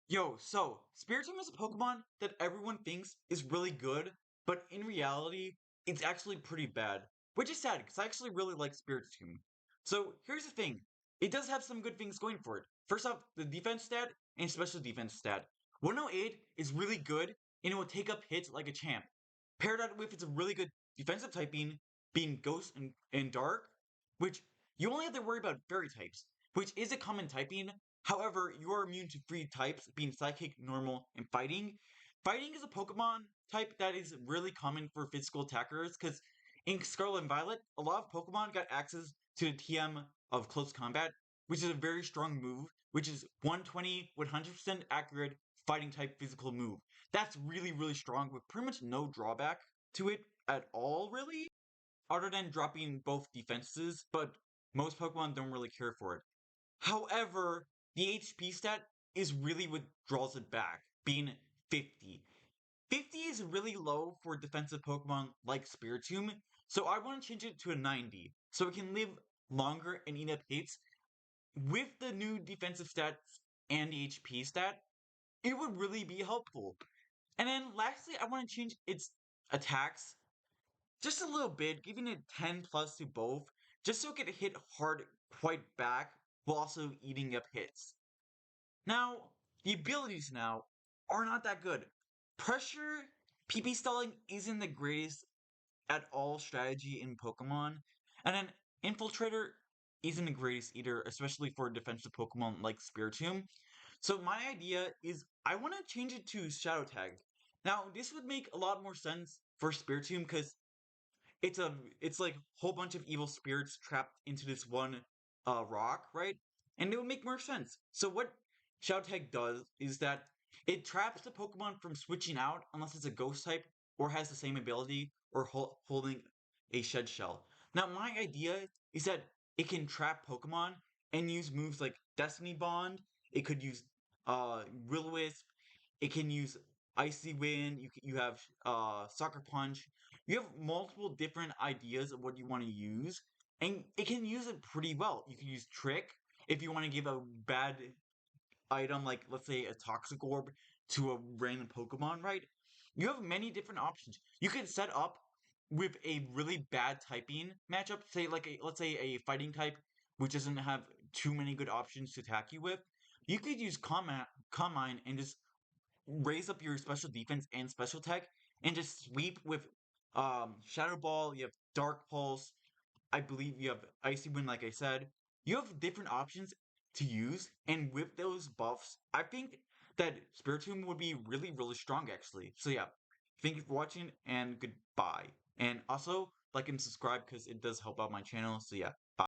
So Spiritomb is a Pokemon that everyone thinks is really good, but in reality, it's actually pretty bad. Which is sad, because I actually really like Spiritomb. So here's the thing. It does have some good things going for it. First off, the defense stat and special defense stat. 108 is really good, and it will take up hits like a champ. Paired out with its really good defensive typing, being Ghost and Dark, which you only have to worry about Fairy types, which is a common typing. However, you are immune to three types, being Psychic, Normal, and Fighting. Fighting is a Pokemon type that is really common for physical attackers, because in Scarlet and Violet, a lot of Pokemon got access to the TM of Close Combat, which is a very strong move, which is 120, 100% accurate fighting type physical move. That's really, really strong with pretty much no drawback to it at all, really, other than dropping both defenses, but most Pokemon don't really care for it. However, the HP stat is really what draws it back, being 50. 50 is really low for defensive Pokemon like Spiritomb, so I want to change it to a 90, so it can live longer and eat up hits. With the new defensive stats and the HP stat, it would really be helpful. And then lastly, I want to change its attacks just a little bit, giving it 10 plus to both, just so it can hit hard quite back while also eating up hits. Now, the abilities now are not that good. Pressure, PP stalling isn't the greatest at all strategy in Pokemon, and then Infiltrator isn't the greatest either, especially for a defensive Pokemon like Spiritomb. So my idea is I want to change it to Shadow Tag. Now, this would make a lot more sense for Spiritomb because it's like a whole bunch of evil spirits trapped into this one rock, right? And it would make more sense. So what Shadow Tag does is that it traps the Pokemon from switching out unless it's a ghost type or has the same ability or holding a shed shell. Now my idea is that it can trap Pokemon and use moves like Destiny Bond. It could use Will-O-Wisp. It can use Icy Wind. You have Sucker Punch. You have multiple different ideas of what you want to use, and it can use it pretty well. You can use Trick if you want to give a bad item, like let's say a Toxic Orb, to a random Pokemon, right? You have many different options. You can set up with a really bad typing matchup, say like let's say a fighting type which doesn't have too many good options to attack you with. You could use Calm Mind and just raise up your special defense and special tech and just sweep with Shadow Ball, you have Dark Pulse, I believe you have Icy Wind, like I said. You have different options to use, and with those buffs, I think that Spiritomb would be really, really strong actually. So yeah, thank you for watching and goodbye. And also like and subscribe because it does help out my channel. So yeah. Bye.